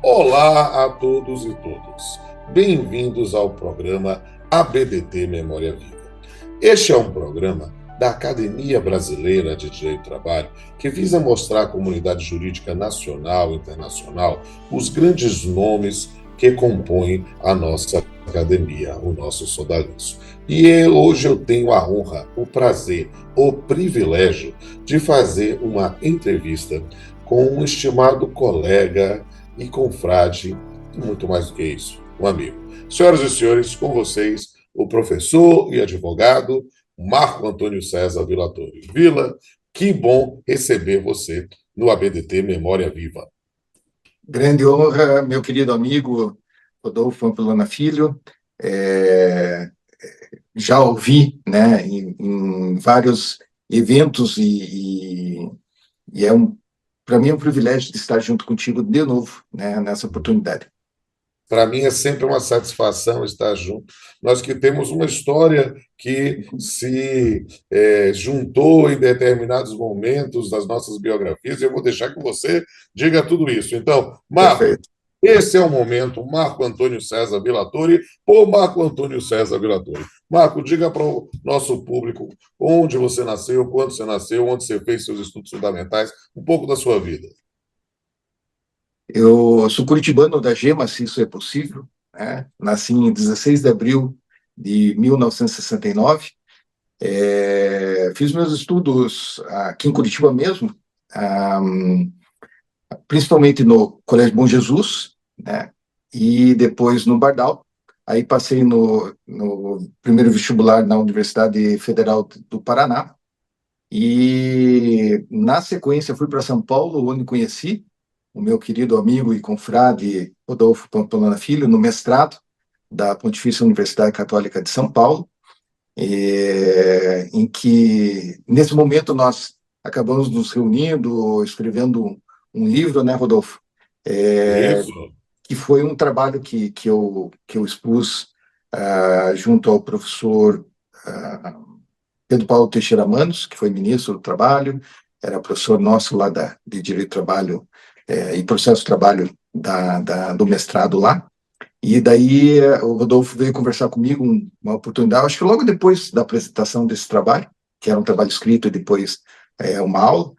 Olá a todos e todas. Bem-vindos ao programa ABDT Memória Viva. Este é um programa da Academia Brasileira de Direito do Trabalho que visa mostrar à comunidade jurídica nacional e internacional os grandes nomes que compõem a nossa academia, o nosso sodaliço. Hoje eu tenho a honra, o prazer, o privilégio de fazer uma entrevista com um estimado colega e confrade, e muito mais do que isso, um amigo. Senhoras e senhores, com vocês, o professor e advogado Marco Antônio César Villatori. Vila, que bom receber você no ABDT Memória Viva. Grande honra, meu querido amigo Rodolfo Ampelona Filho. Já ouvi, né, em vários eventos e para mim é um privilégio de estar junto contigo de novo, né, nessa oportunidade. Para mim é sempre uma satisfação estar junto. Nós que temos uma história que se juntou em determinados momentos das nossas biografias, e eu vou deixar que você diga tudo isso. Então, Marco, Perfeito. esse é o momento, Marco Antônio César Villatori, ou Marco Antônio César Villatori. Marco, diga para o nosso público onde você nasceu, quando você nasceu, onde você fez seus estudos fundamentais, um pouco da sua vida. Eu sou curitibano da Gema, se isso é possível, né? Nasci em 16 de abril de 1969. Fiz meus estudos aqui em Curitiba mesmo, ah, principalmente no Colégio Bom Jesus, né? E depois no Bardal. Aí passei no primeiro vestibular na Universidade Federal do Paraná. E, na sequência, fui para São Paulo, onde conheci o meu querido amigo e confrade Rodolfo Pamplona Filho, no mestrado da Pontifícia Universidade Católica de São Paulo, em que, nesse momento, nós acabamos nos reunindo, escrevendo um livro, né, Rodolfo? É, Isso. que foi um trabalho que eu expus junto ao professor Pedro Paulo Teixeira Manos, que foi ministro do Trabalho, era professor nosso lá de Direito do Trabalho e Processo de Trabalho do mestrado lá. E daí o Rodolfo veio conversar comigo uma oportunidade, acho que logo depois da apresentação desse trabalho, que era um trabalho escrito e depois uma aula,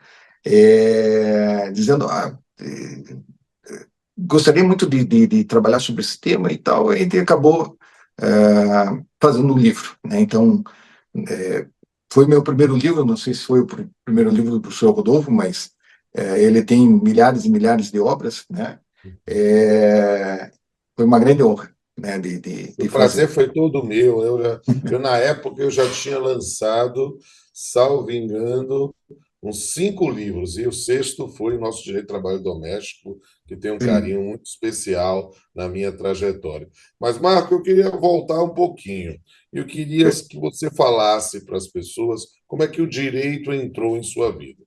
dizendo, gostaria muito de trabalhar sobre esse tema e tal, e a gente acabou fazendo um livro, né? Então, foi meu primeiro livro, não sei se foi o primeiro livro do professor Rodolfo, mas ele tem milhares e milhares de obras, né? Foi uma grande honra, né, O de prazer fazer. foi todo meu. Na época, eu já tinha lançado, salvo engano, uns 5 livros, e o sexto foi o Nosso Direito do Trabalho Doméstico, que tem um Sim. carinho muito especial na minha trajetória. Mas, Marco, eu queria voltar um pouquinho. Eu queria que você falasse para as pessoas como é que o direito entrou em sua vida.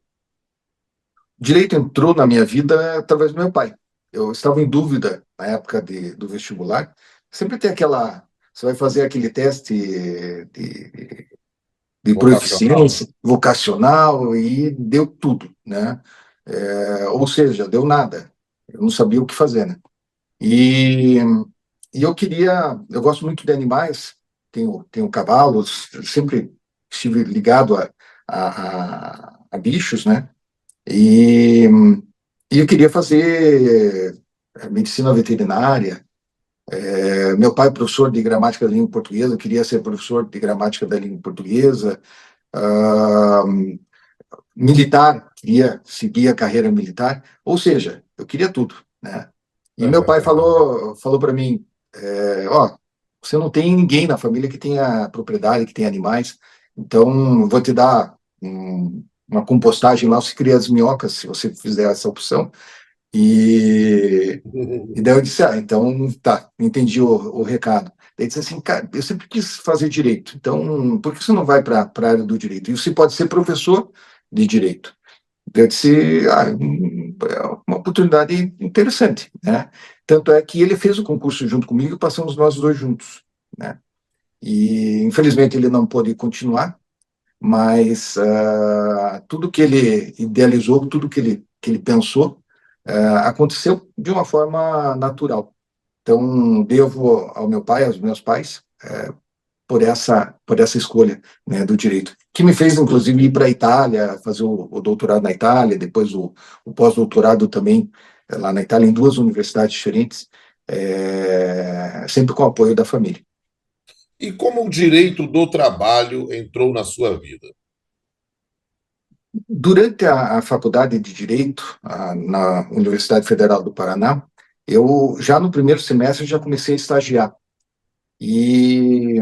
Direito entrou na minha vida através do meu pai. Eu estava em dúvida na época do vestibular. Sempre tem você vai fazer aquele teste de Vocacional. proficiência vocacional e deu tudo, né? Ou seja, deu nada. Eu não sabia o que fazer, né? E, e eu gosto muito de animais, tenho cavalos, sempre estive ligado a bichos, né? E, e eu queria fazer medicina veterinária. Meu pai é professor de gramática da língua portuguesa, eu queria ser professor de gramática da língua portuguesa. Ah, Militar, queria seguir a carreira militar, ou seja, eu queria tudo, né? E meu pai falou para mim, ó, você não tem ninguém na família que tenha propriedade, que tenha animais, então eu vou te dar uma compostagem lá, você cria as minhocas, se você fizer essa opção. E daí eu disse, então tá, entendi o recado. Ele disse assim, cara, eu sempre quis fazer direito, então por que você não vai para a área do direito? E você pode ser professor de direito. Eu disse, é uma oportunidade interessante, né? Tanto é que ele fez o concurso junto comigo e passamos nós dois juntos, né? E infelizmente ele não pôde continuar, mas tudo que ele idealizou, tudo que ele pensou, aconteceu de uma forma natural. Então, devo ao meu pai, aos meus pais, por essa escolha, né, do direito, que me fez, inclusive, ir para a Itália, fazer o doutorado na Itália, depois o pós-doutorado também lá na Itália, em duas universidades diferentes, sempre com o apoio da família. E como o direito do trabalho entrou na sua vida? Durante a faculdade de Direito, na Universidade Federal do Paraná, eu já no primeiro semestre já comecei a estagiar. E,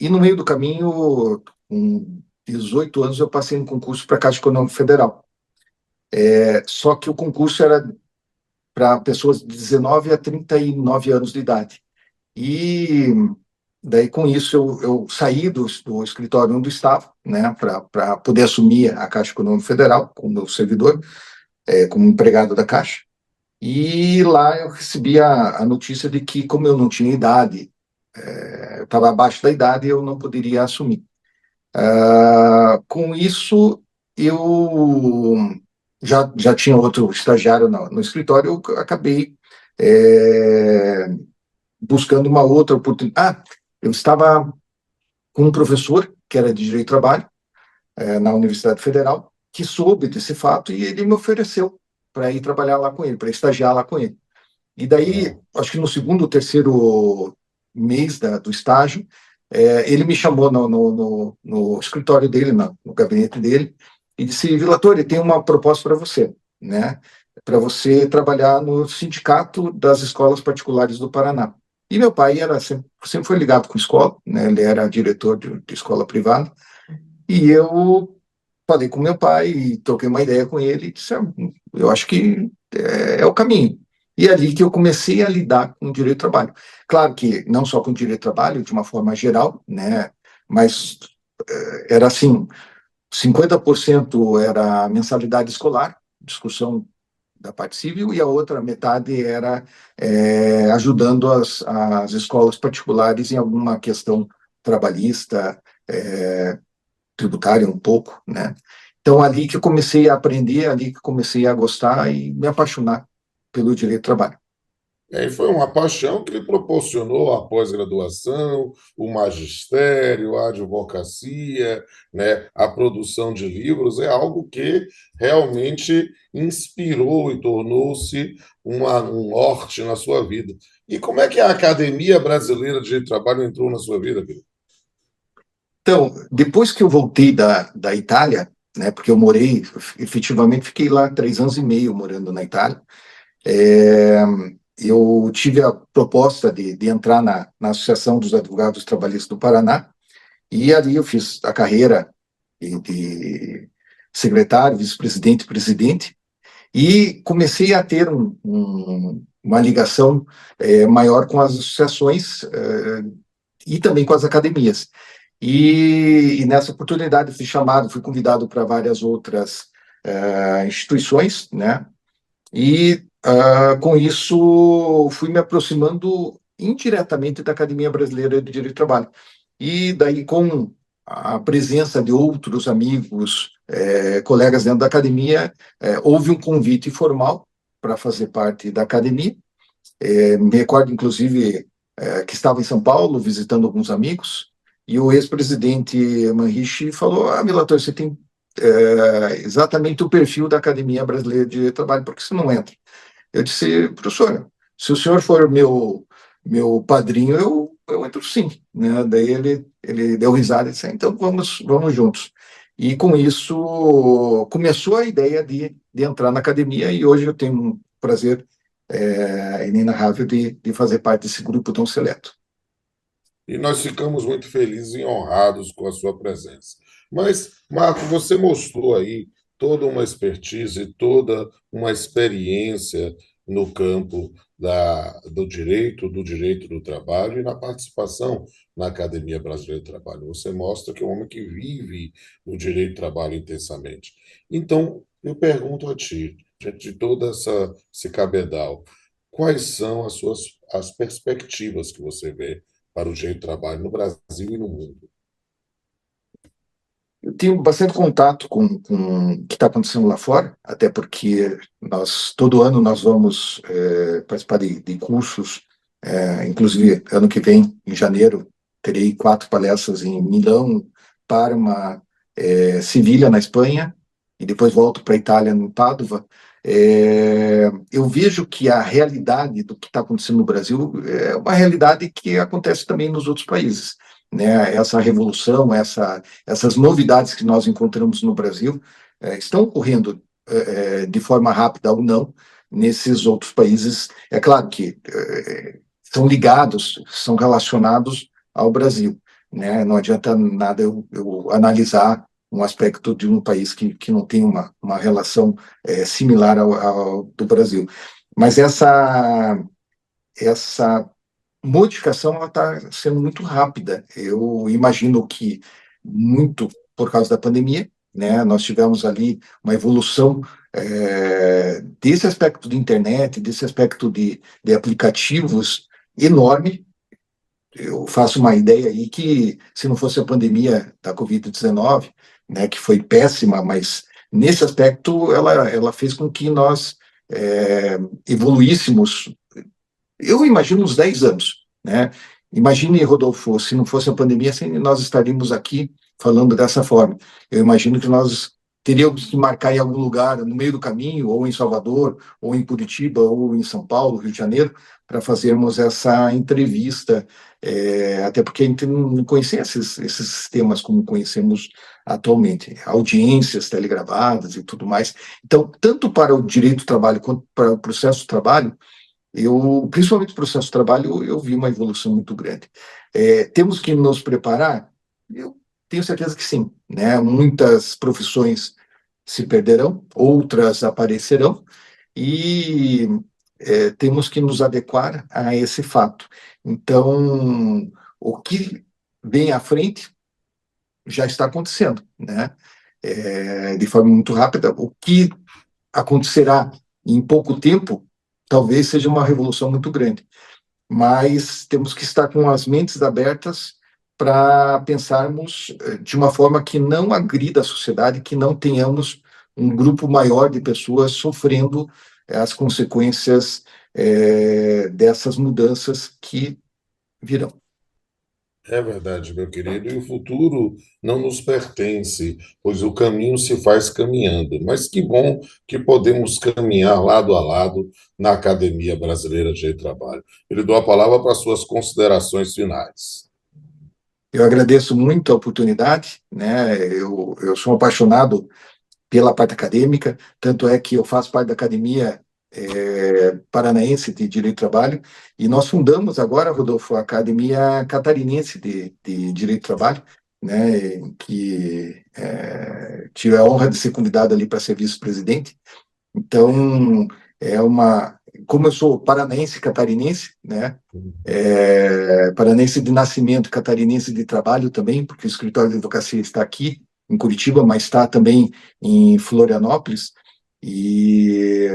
e no meio do caminho, com 18 anos, eu passei no concurso para a Caixa Econômica Federal. Só que o concurso era para pessoas de 19 a 39 anos de idade. E daí, com isso, eu saí do escritório onde estava, né, para poder assumir a Caixa Econômica Federal como servidor, como empregado da Caixa. E lá eu recebi a notícia de que, como eu não tinha idade, eu estava abaixo da idade, eu não poderia assumir. Com isso, eu já tinha outro estagiário no escritório, eu acabei é, buscando uma outra oportunidade. Eu estava com um professor, que era de Direito do Trabalho, na Universidade Federal, que soube desse fato e ele me ofereceu para ir trabalhar lá com ele, para estagiar lá com ele. E daí, Ah, acho que no segundo ou terceiro mês do estágio, ele me chamou no escritório dele, no gabinete dele, e disse: Vilatore, tem uma proposta para você, né? Para você trabalhar no sindicato das escolas particulares do Paraná. E meu pai sempre foi ligado com escola, né? Ele era diretor de escola privada, e eu falei com meu pai e troquei uma ideia com ele e disse: eu acho que é o caminho. E é ali que eu comecei a lidar com o direito do trabalho. Claro que não só com o direito do trabalho, de uma forma geral, né? Mas era assim, 50% era mensalidade escolar, discussão da parte civil, e a outra metade era ajudando as escolas particulares em alguma questão trabalhista, é, tributária um pouco, né? Então, ali que eu comecei a aprender, ali que eu comecei a gostar e me apaixonar pelo direito do trabalho. e aí foi uma paixão que lhe proporcionou a pós-graduação, o magistério, a advocacia, né? A produção de livros, é algo que realmente inspirou e tornou-se um norte na sua vida. E como é que a Academia Brasileira de Direito do Trabalho entrou na sua vida, Pedro? Então, depois que eu voltei da Itália, né, porque eu morei, efetivamente, fiquei lá 3 anos e meio morando na Itália, é, eu tive a proposta de entrar na Associação dos Advogados Trabalhistas do Paraná, e ali eu fiz a carreira de secretário, vice-presidente e presidente, e comecei a ter uma ligação maior com as associações e também com as academias. E nessa oportunidade fui chamado, fui convidado para várias outras instituições, né? E com isso fui me aproximando indiretamente da Academia Brasileira de Direito do Trabalho. E daí, com a presença de outros amigos, colegas dentro da academia, houve um convite formal para fazer parte da academia. Me recordo, inclusive, que estava em São Paulo visitando alguns amigos, e o ex-presidente Manrichi falou: Vilator, você tem exatamente o perfil da Academia Brasileira de Direito do Trabalho, por que você não entra? Eu disse: professor, se o senhor for meu padrinho, eu entro sim, né? Daí ele deu risada e disse: então vamos juntos. E com isso começou a ideia de entrar na academia, e hoje eu tenho um prazer inenarrável de fazer parte desse grupo tão seleto. E nós ficamos muito felizes e honrados com a sua presença. Mas, Marco, você mostrou aí toda uma expertise, toda uma experiência no campo do direito do trabalho e na participação na Academia Brasileira do Trabalho. Você mostra que é um homem que vive o direito do trabalho intensamente. Então, eu pergunto a ti, diante de toda esse cabedal, quais são as perspectivas que você vê para o direito do trabalho no Brasil e no mundo? Eu tenho bastante contato com o que está acontecendo lá fora, até porque todo ano nós vamos participar de cursos, inclusive ano que vem, em janeiro, terei 4 palestras em Milão, Parma, Sevilha, na Espanha, e depois volto para a Itália, em Pádua. Eu vejo que a realidade do que está acontecendo no Brasil é uma realidade que acontece também nos outros países, né? Essa revolução, essas novidades que nós encontramos no Brasil estão ocorrendo de forma rápida ou não nesses outros países. É claro que são ligados, são relacionados ao Brasil, né? Não adianta nada eu analisar um aspecto de um país que não tem uma relação similar ao do Brasil. Mas essa modificação ela está sendo muito rápida. Eu imagino que muito por causa da pandemia, né? Nós tivemos ali uma evolução desse aspecto de internet, desse aspecto de aplicativos enorme. Eu faço uma ideia aí que se não fosse a pandemia da Covid-19, né, que foi péssima, mas nesse aspecto ela fez com que nós evoluíssemos, eu imagino uns 10 anos, né? Imagine, Rodolfo, se não fosse a pandemia, assim, nós estaríamos aqui falando dessa forma. Eu imagino que nós teríamos que marcar em algum lugar, no meio do caminho, ou em Salvador, ou em Curitiba, ou em São Paulo, Rio de Janeiro, para fazermos essa entrevista, até porque a gente não conhecia esses sistemas como conhecemos atualmente, audiências telegravadas e tudo mais. Então, tanto para o direito do trabalho quanto para o processo do trabalho, principalmente o processo de trabalho, eu vi uma evolução muito grande. Temos que nos preparar? Eu tenho certeza que sim, né? Muitas profissões se perderão, outras aparecerão, e temos que nos adequar a esse fato. Então, o que vem à frente já está acontecendo, né? De forma muito rápida. O que acontecerá em pouco tempo talvez seja uma revolução muito grande, mas temos que estar com as mentes abertas para pensarmos de uma forma que não agrida a sociedade, que não tenhamos um grupo maior de pessoas sofrendo as consequências dessas mudanças que virão. É verdade, meu querido, e o futuro não nos pertence, pois o caminho se faz caminhando. Mas que bom que podemos caminhar lado a lado na Academia Brasileira de Trabalho. Eu lhe dou a palavra para suas considerações finais. Eu agradeço muito a oportunidade, né? Eu sou apaixonado pela parte acadêmica, tanto é que eu faço parte da Academia Paranaense de Direito do Trabalho, e nós fundamos agora, Rodolfo, a Academia Catarinense de Direito do Trabalho, né, que tive a honra de ser convidado ali para ser vice-presidente. Então, como eu sou paranaense catarinense, né, paranaense de nascimento, catarinense de trabalho também, porque o escritório de advocacia está aqui, em Curitiba, mas está também em Florianópolis, e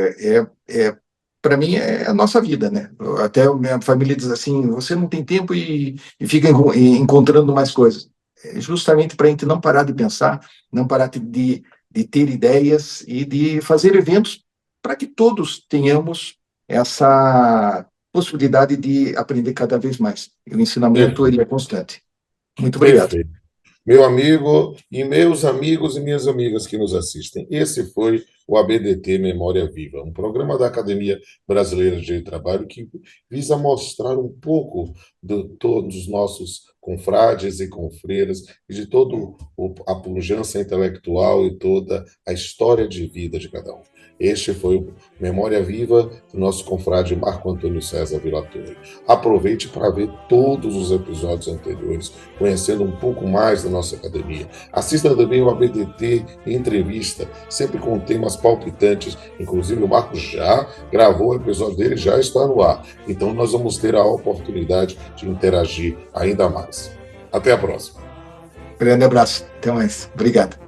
para mim é a nossa vida, né? Até a minha família diz assim, você não tem tempo e fica encontrando mais coisas. É justamente para a gente não parar de pensar, não parar de ter ideias e de fazer eventos para que todos tenhamos essa possibilidade de aprender cada vez mais. E o ensinamento ele é constante. Muito obrigado. Perfeito. Meu amigo e meus amigos e minhas amigas que nos assistem, esse foi o ABDT Memória Viva, um programa da Academia Brasileira de Direito do Trabalho que visa mostrar um pouco de todos os nossos confrades e confreiras e de toda a pujança intelectual e toda a história de vida de cada um. Este foi o Memória Viva do nosso confrade Marco Antônio César Vilatorre. Aproveite para ver todos os episódios anteriores, conhecendo um pouco mais da nossa academia. Assista também o ABDT Entrevista, sempre com temas palpitantes. Inclusive, o Marco já gravou o episódio dele, já está no ar. Então, nós vamos ter a oportunidade de interagir ainda mais. Até a próxima. Grande abraço. Até mais. Obrigado.